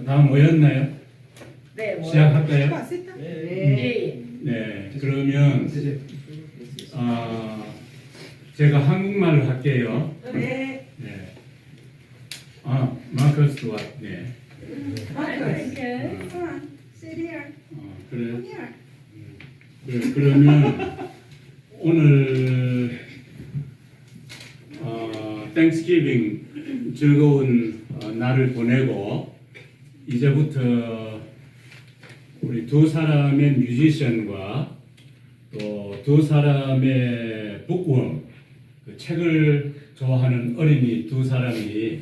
다 모였나요? 네, 시작할까요? 네. 네, 그러면 제가 한국말로 할게요. 네. 네. 마커스 와. 네. 그래. 그러면 오늘 땡스기빙 즐거운 날을 보내고 이제부터 우리 두 사람의 뮤지션과 또 두 사람의 북웜 그 책을 좋아하는 어린이 두 사람이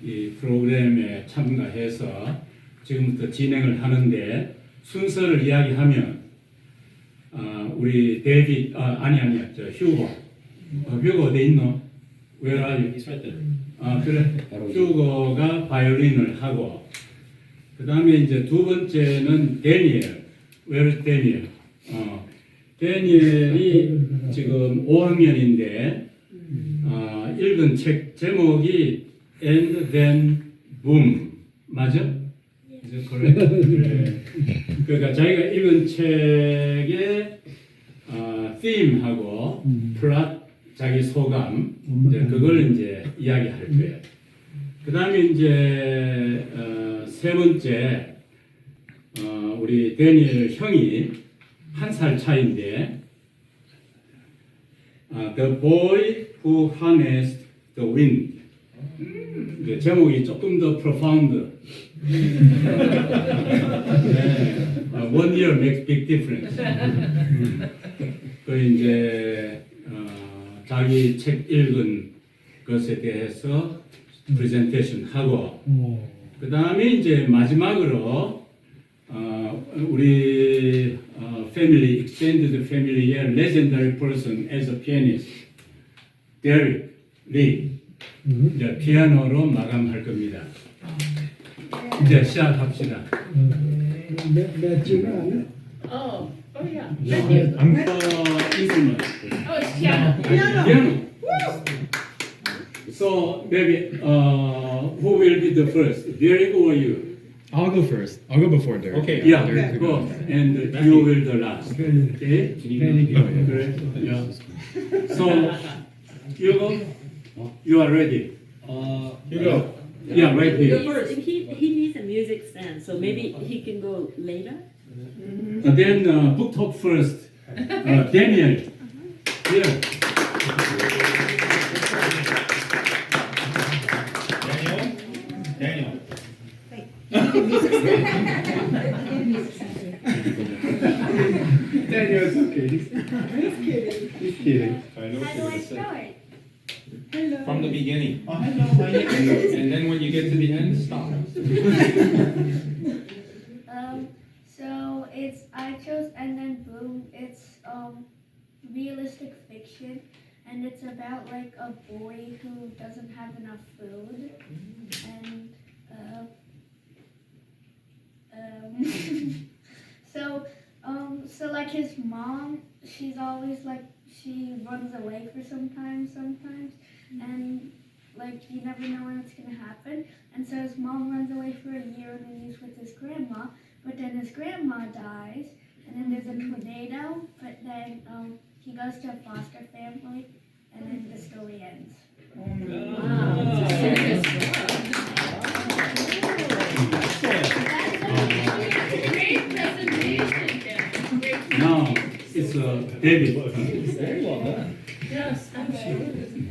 이 프로그램에 참가해서 지금부터 진행을 하는데 순서를 이야기하면 우리 데이빗 아니야 저 휴거 휴거 어디 있노? Where are you? He's right there. 그래 휴거가 바이올린을 하고 그 다음에 이제 두 번째는 데니엘. Where is Daniel? 데니엘이 지금 5학년인데 읽은 책 제목이 And Then Boom 맞아? 이제 그래. 그러니까 자기가 읽은 책의 theme하고 플롯 자기 소감 이제 그걸 이제 이야기할 거예요. 그 다음에 이제 세 번째 우리 데니엘 형이 1살 차인데 The Boy Who Harnessed the Wind 제목이 조금 더 profound. 네, 1 year makes big difference. 그 이제 자기 책 읽은 것에 대해서 프레젠테이션 하고 그 다음에 이제 마지막으로 우리 family, extended family year legendary person as a pianist, Derek Lee 이제 피아노로 마감할 겁니다. 이제 시작합시다. instrument. Piano. So maybe who will be the first, Derek or you? I'll go first. I'll go before Derek. Okay, yeah, go. And you will the last. Okay? Great. Yeah. So, you go. You are ready. You go. Yeah, right here. He needs a music stand, so maybe he can go later. And then book talk first. Daniel. Here. Daniel. Daniel's okay. He's kidding. I know How do I start? From the beginning. Oh, hello. And then when you get to the end, stop. So I chose And Then Boom. It's realistic fiction, and it's about like a boy who doesn't have enough food, and so like his mom, she's always like she runs away for sometimes, and like you never know when it's gonna happen. And so his mom runs away for a year, and then he's with his grandma. But then his grandma dies, and then there's a tornado. But then he goes to a foster family, and then the story ends. Great presentation, Now it's David. Very well done. Yes,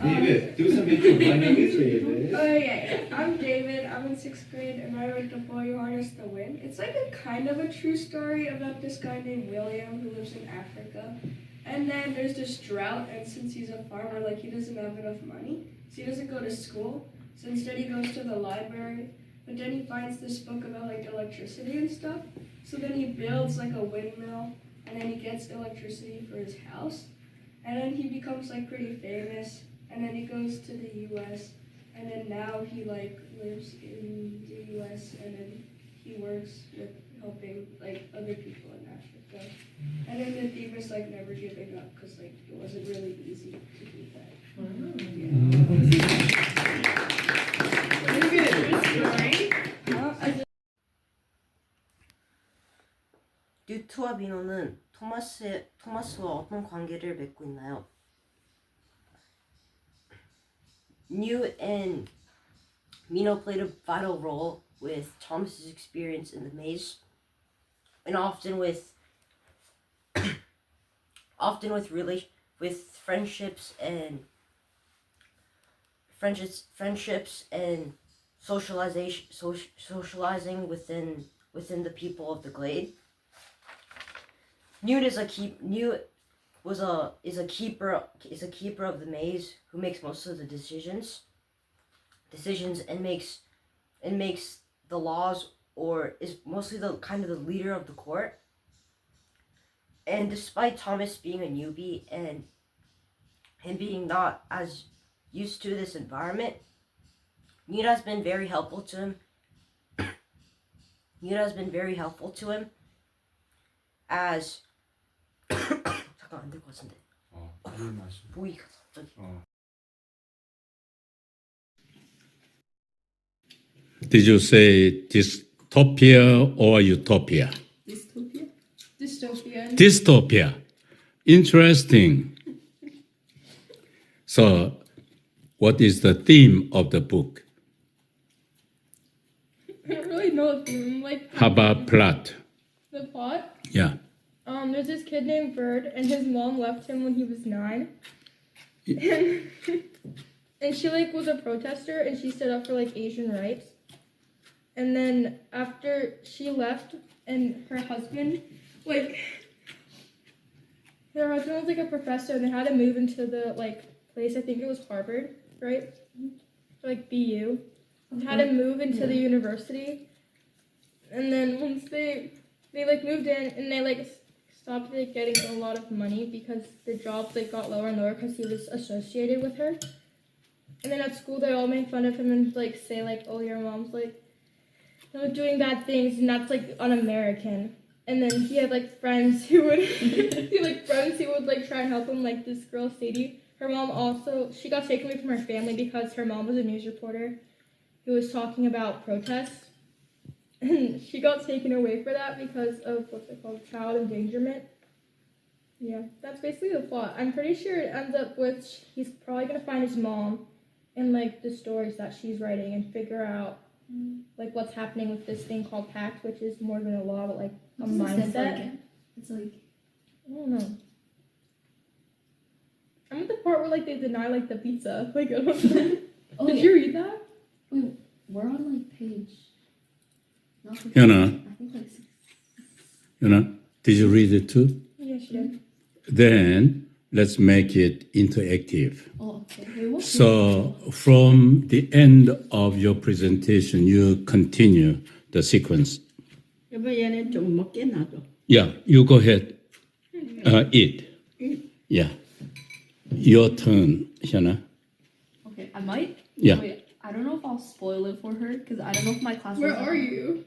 David, do some intro. My name is David. Oh yeah, I'm David. I'm in 6th grade, and I wrote The Boy Who Harnessed the Wind. It's like a kind of a true story about this guy named William who lives in Africa. And then there's this drought, and since he's a farmer, like he doesn't have enough money, so he doesn't go to school. So instead he goes to the library. But then he finds this book about like electricity and stuff. So then he builds like a windmill, and then he gets electricity for his house. And then he becomes like pretty famous, and then he goes to the US, and then now he like lives in the US, and then he works with helping like other people in Africa. And then the theme is like never giving up, because like it wasn't really easy to do that. True story. 뉴트와 미노는 토마스와 어떤 관계를 맺고 있나요? New and Mino played a vital role with Thomas's experience in the maze, and often with friendships and socializing within the people of the glade. Newt is a keeper of the maze who makes most of the decisions and makes the laws, or is mostly the kind of the leader of the court. And despite Thomas being a newbie and him being not as used to this environment, Newt has been very helpful to him. As 잠깐 안 될 것 같은데. 보이가 갑자기. Did you say dystopia or utopia? Dystopia. Dystopia. Dystopia. Interesting. So, what is the theme of the book? I don't really know the theme. Like How about plot? the plot. Yeah. There's this kid named Bird, and his mom left him when he was 9. And she like was a protester, and she stood up for like Asian rights. And then after she left, and her husband was like a professor, and they had to move into the like place. I think it was Harvard, right? Or, like BU. Had to move into the university, and then once they like moved in, and they like stopped like getting a lot of money because the jobs like got lower and lower because he was associated with her. And then at school they all made fun of him and like say like, oh, your mom's like doing bad things, and that's like un-American. And then he had like friends who would like try and help him, like this girl Sadie. Her mom also, she got taken away from her family because her mom was a news reporter who was talking about protests. And she got taken away for that because of what's it called, child endangerment. Yeah, that's basically the plot. I'm pretty sure it ends up with he's probably gonna find his mom and like the stories that she's writing and figure out like what's happening with this thing called pact, which is more than a law, but like a mindset. It's like I don't know. I'm at the part where like they deny like the pizza. Like, I don't know. oh, Did yeah. you read that? Wait, we're on like page. Not page You know. I think like 6. Did you read it too? Yes, she did. Then let's make it interactive. Oh, okay. Wait, what So from the end of your presentation, you continue the sequence. 얘는 좀 먹게 놔둬. Yeah, you go ahead. Eat. Yeah. Your turn, Hyuna. Okay, I might. Yeah. Wait, I don't know if I'll spoil it for her because I don't know if my class. Where are you?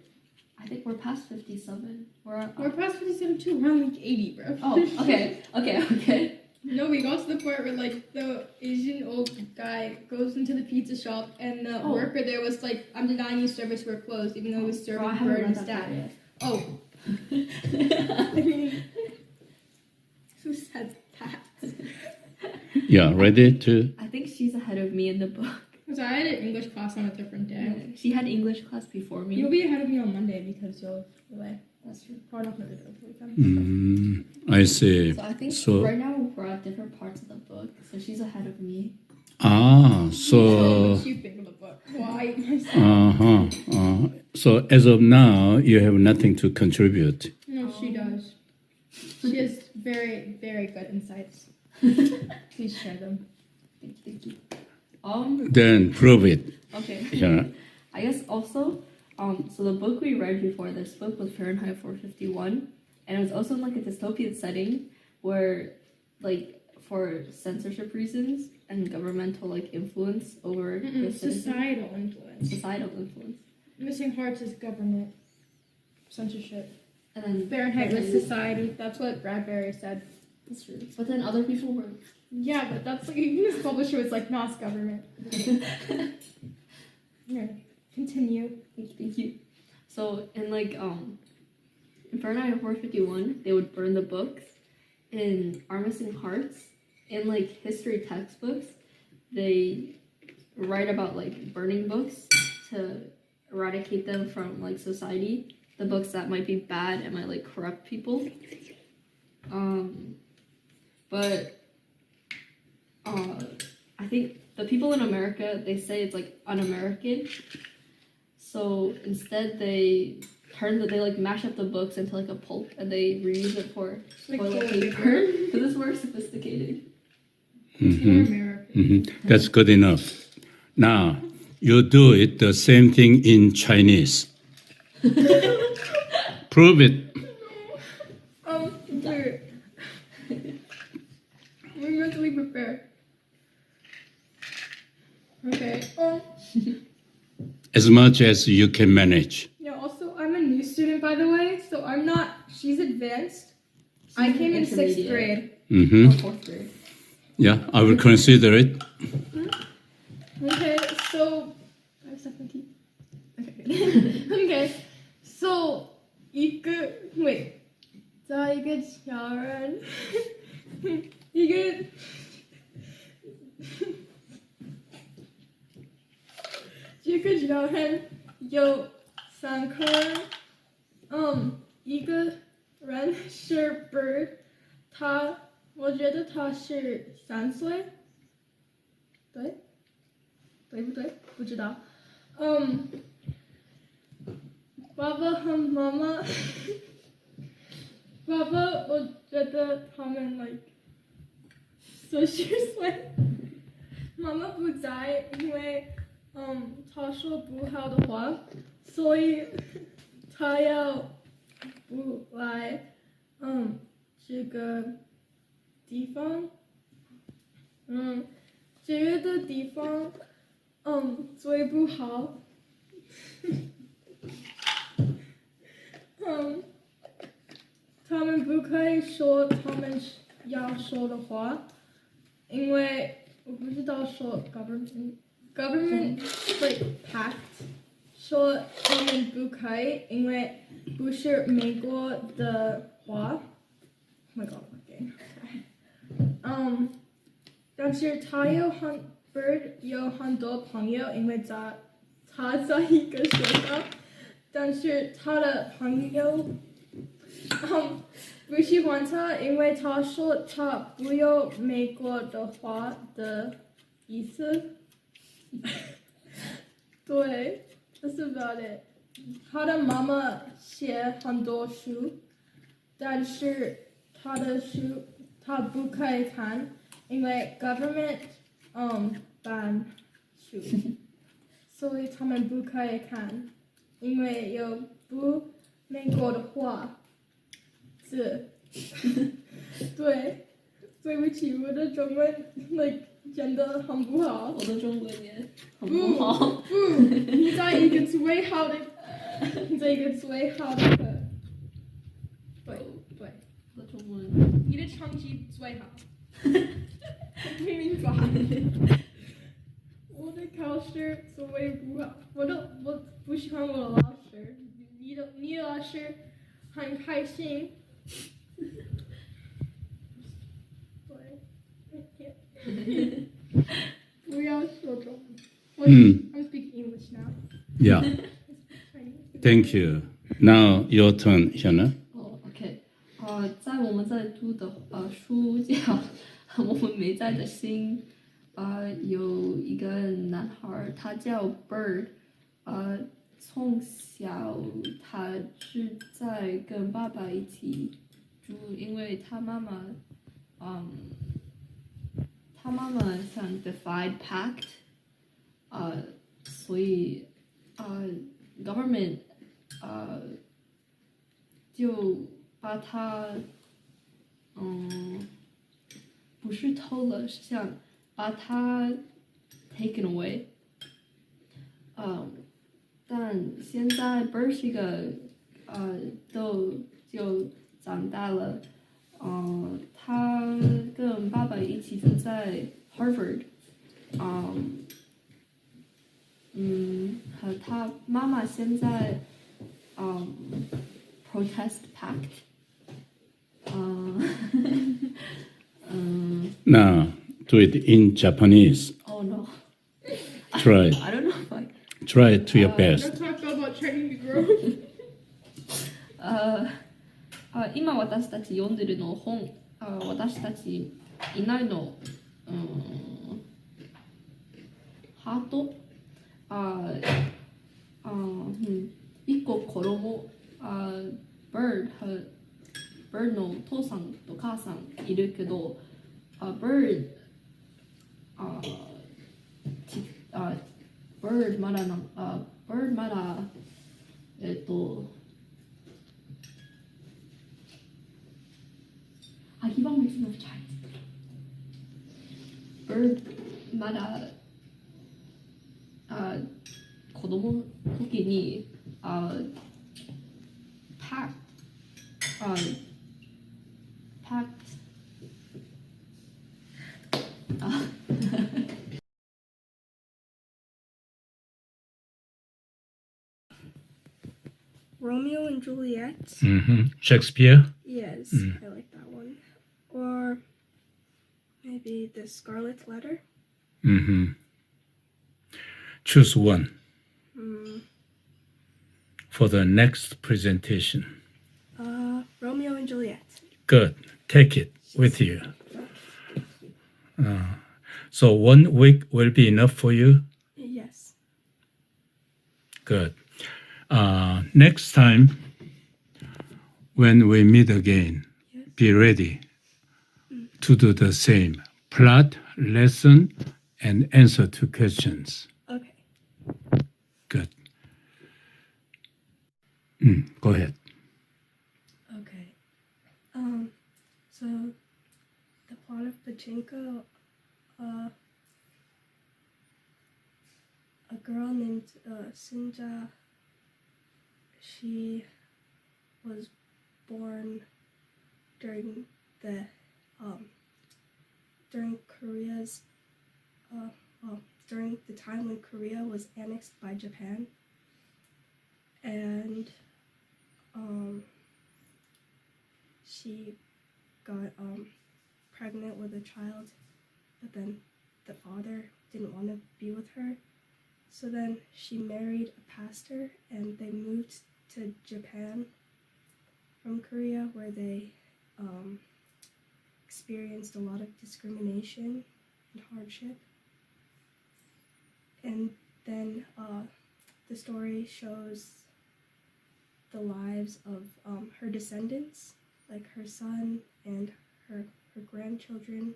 I think we're past 57. We're past 57 too. We're on like 80, bro. Oh, okay. No, we got to the part where like the Asian old guy goes into the pizza shop and the worker there was like, I'm denying you service, we're closed, even though he was serving bird instead. Oh. I mean, who said that? Yeah, ready to? I think she's ahead of me in the book. So I had an English class on a different day. She had English class before me. You'll be ahead of me on Monday because you'll away. That's true. Probably not gonna do it over the weekend. I see. So I think So- right now we're at different parts of the book, so she's ahead of me. So, What you think of the book? Why? so as of now, you have nothing to contribute. No, she does. She has very, very good insights. Please share them. Thank you. Then prove it. Okay. Yeah. I guess also, so the book we read before this book was Fahrenheit 451, and it was also in like a dystopian setting where, like, for censorship reasons and governmental like influence over the citizens. Societal influence. Societal influence. Missing Hearts is government censorship. And then Fahrenheit was society. That's what Bradbury said. That's true. But then other people were. Yeah, but that's like even his publisher was like, no, it's government. Yeah. Continue. Thank you. So in like in Fahrenheit 451, they would burn the books. In Armistice Hearts, in like history textbooks, they write about like burning books to eradicate them from like society. The books that might be bad and might like corrupt people. But I think the people in America, they say it's like un-American. So instead they like mash up the books into like a pulp and they reuse it for toilet paper because it's more sophisticated. That's good enough. Now, you do it the same thing in Chinese. Prove it. We're mentally prepared. Okay. As much as you can manage. Yeah, also, I'm a new student, by the way, so I'm not, she's advanced. I came in 6th grade. Or 4th grade. Yeah, I will consider it. Okay, so, I have 17. Okay. Okay, so, 在一个小人，一个这个小人有3个人，一个人是 bird， 我觉得他是3岁，对不对？不知道。爸爸和妈妈，爸爸我觉得他们 like 40岁，妈妈不在，因为他说不好的话，所以他要不来这个地方，这个地方最不好。他们不可以说他们要说的话，因为我不知道说 government like pact 说他们不可以，因为不是美国的话。Oh my god, okay. 但是他有Bird 有很多朋友，因为他在一个学校。但是他的朋友不喜欢他，因为他说他不有美国的话的意思。对 ，That's about it。他的妈妈写很多书，但是他的书他不可以看，因为 government ban 书，所以他们不可以看。因为有不美国的话字，对，对不起，我的中文 like 真的很不好。我的中文也很不好。你在一个最好的课。对，我的中文，你的成绩最好。明白。我的考试作为不好，我不喜欢我的老师，你的老师很开心。对，不要说中文。I'm speaking English now. Yeah. Thank you. Now your turn, Hyuna. OK，在我们在读的书叫我们没在的心，有一个男孩，他叫 Bird，从小他是在跟爸爸一起住，因为他妈妈想 defy pact，所以government 就把他不是偷了，是想把他 taken away。但现在 Bird 是一个就长大了，他跟爸爸一起住在 Harvard，和他妈妈现在 protest pact. Now, do it in Japanese. Oh no. Try. I don't know if I. Try it to your best. Don't talk about training to grow. 今私たち読んでるの本、私たちいないの、ハート、一個子供、bird の父さんと母さんいるけど、bird bird まだbird まだhe won't make enough child. bird まだ子供の時にpacked Romeo and Juliet. Shakespeare. Yes, I like that one. Or maybe The Scarlet Letter. Choose one Hmm. for the next presentation. Romeo and Juliet. Good. Take it with you. So 1 week will be enough for you? Yes. Good. Next time, when we meet again, be ready to do the same. Plot, lesson, and answer to questions. Okay. Good. Go ahead. Okay. So the plot of Pachinko, a girl named Sinja, she was born during the during Korea's during the time when Korea was annexed by Japan, and she got pregnant with a child, but then the father didn't want to be with her, so then she married a pastor and they moved to Japan from Korea, where they experienced a lot of discrimination and hardship. And then the story shows the lives of her descendants, like her son and her grandchildren,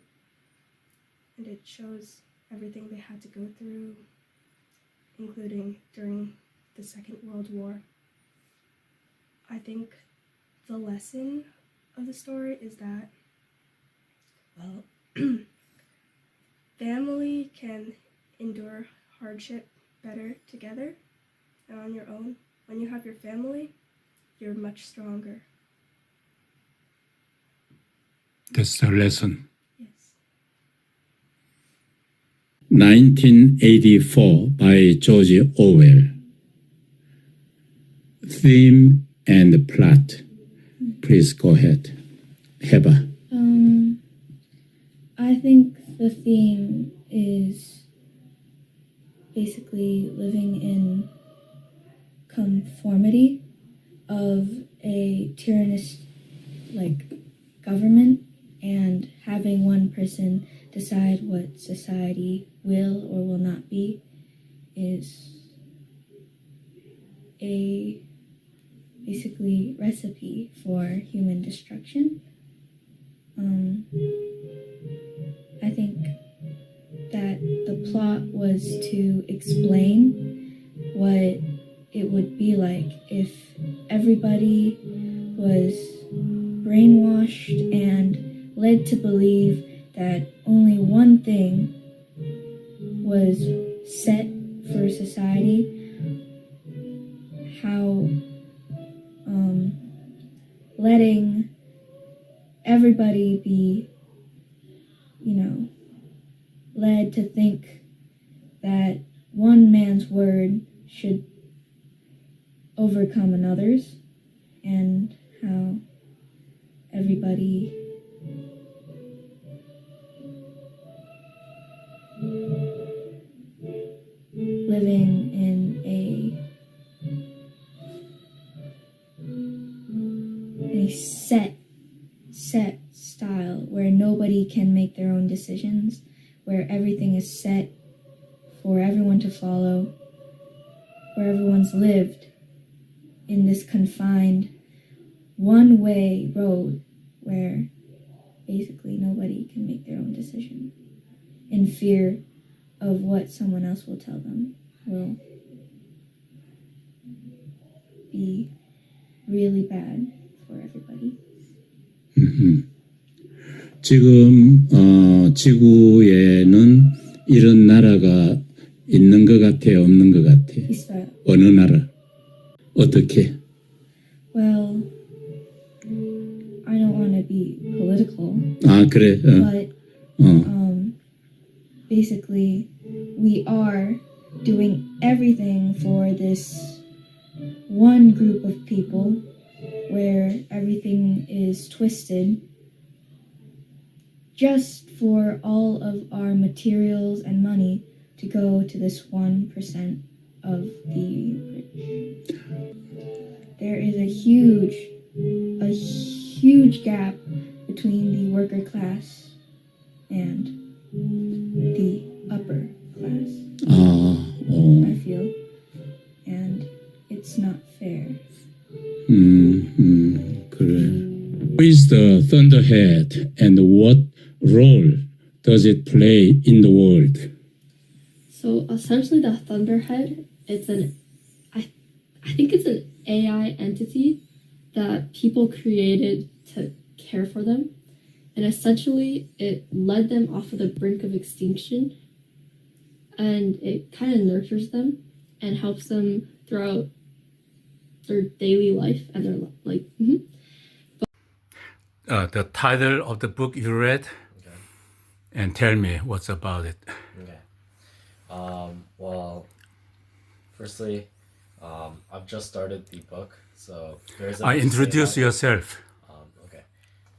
and it shows everything they had to go through, including during the Second World War. I think the lesson of the story is that, well, family can endure hardship better together than on your own. When you have your family, you're much stronger. That's the lesson. Yes. 1984 by George Orwell. Theme and plot. Please go ahead. Heba. I think the theme is basically living in conformity of a tyrannous government and having one person decide what society will or will not be is a basically recipe for human destruction. I think that the plot was to explain what it would be like if everybody was brainwashed and led to believe that only one thing was set for society. How letting everybody be, led to think that one man's word should overcome another's, and how everybody living in a set style where nobody can make their own decisions, where everything is set for everyone to follow, where everyone's lived in this confined one-way road where basically nobody can make their own decision in fear of what someone else will tell them will be really bad for everybody. 지금 지구에는 이런 나라가 있는 것 같아, 없는 것 같아? 있어요. 어느 나라? 어떻게? Well, I don't want to be political, 아, 그래. but basically we are doing everything for this one group of people where everything is twisted just for all of our materials and money to go to this 1% of the rich. There is a huge gap between the worker class and the upper class, I feel, and it's not fair. 그래. Who is the thunderhead and what role does it play in the world? So essentially the Thunderhead, I think it's an AI entity that people created to care for them. And essentially it led them off of the brink of extinction, and it kind of nurtures them and helps them throughout their daily life and their like. The title of the book you read, Okay. and tell me what's about it. Okay. Well, firstly, I've just started the book, so there's a Introduce yourself. Okay,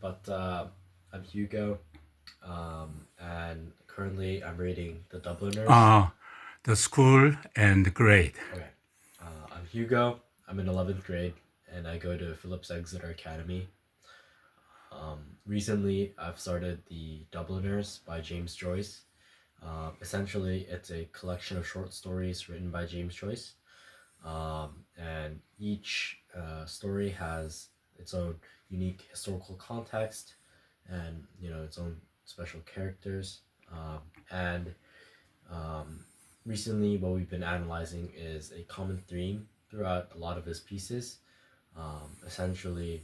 but I'm Hugo, and currently I'm reading The Dubliners. The school and grade. Okay. I'm Hugo. I'm in 11th grade, and I go to Phillips Exeter Academy. Recently, I've started The Dubliners by James Joyce. Essentially, it's a collection of short stories written by James Joyce. And each story has its own unique historical context and, its own special characters. Recently, what we've been analyzing is a common theme throughout a lot of his pieces. Essentially,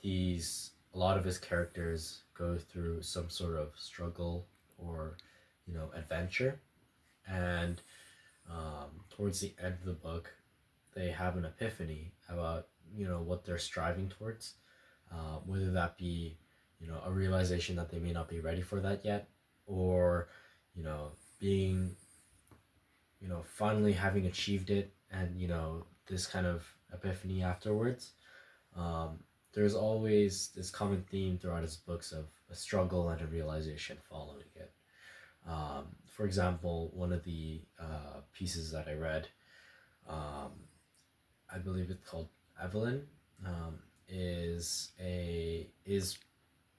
a lot of his characters go through some sort of struggle or, adventure. And towards the end of the book, they have an epiphany about, what they're striving towards, whether that be, a realization that they may not be ready for that yet, or, being, finally having achieved it and, this kind of epiphany afterwards. There's always this common theme throughout his books of a struggle and a realization following it. For example, one of the pieces that I read, I believe it's called Evelyn, is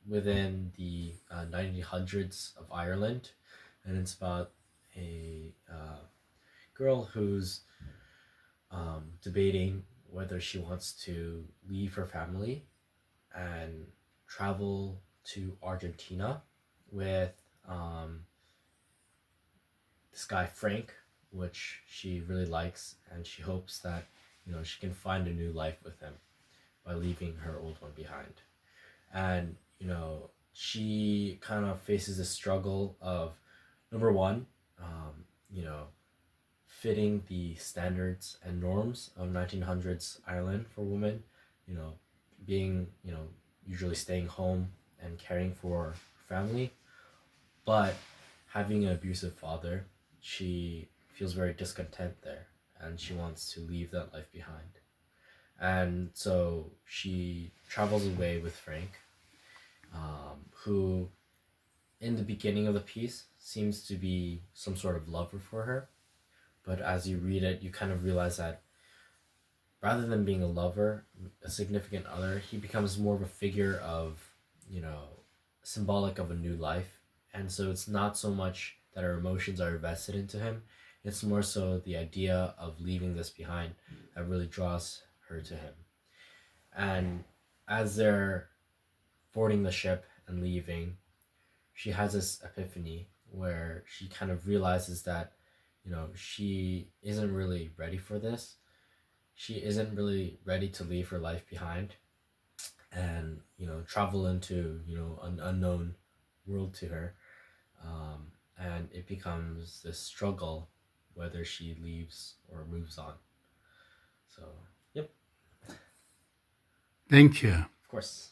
within the 1900s of Ireland, and it's about a girl who's debating whether she wants to leave her family and travel to Argentina with this guy Frank, which she really likes, and she hopes that she can find a new life with him by leaving her old one behind. And she kind of faces a struggle of, number one, fitting the standards and norms of 1900s Ireland for women, being, usually staying home and caring for family, but having an abusive father, she feels very discontent there, and she wants to leave that life behind. And so she travels away with Frank, who in the beginning of the piece seems to be some sort of lover for her. But as you read it, you kind of realize that rather than being a lover, a significant other, he becomes more of a figure of, symbolic of a new life. And so it's not so much that our emotions are invested into him, it's more so the idea of leaving this behind that really draws her to him. And as they're boarding the ship and leaving, she has this epiphany where she kind of realizes that, she isn't really ready for this. She isn't really ready to leave her life behind and, travel into, an unknown world to her. And it becomes this struggle whether she leaves or moves on. So, yep. Thank you. Of course.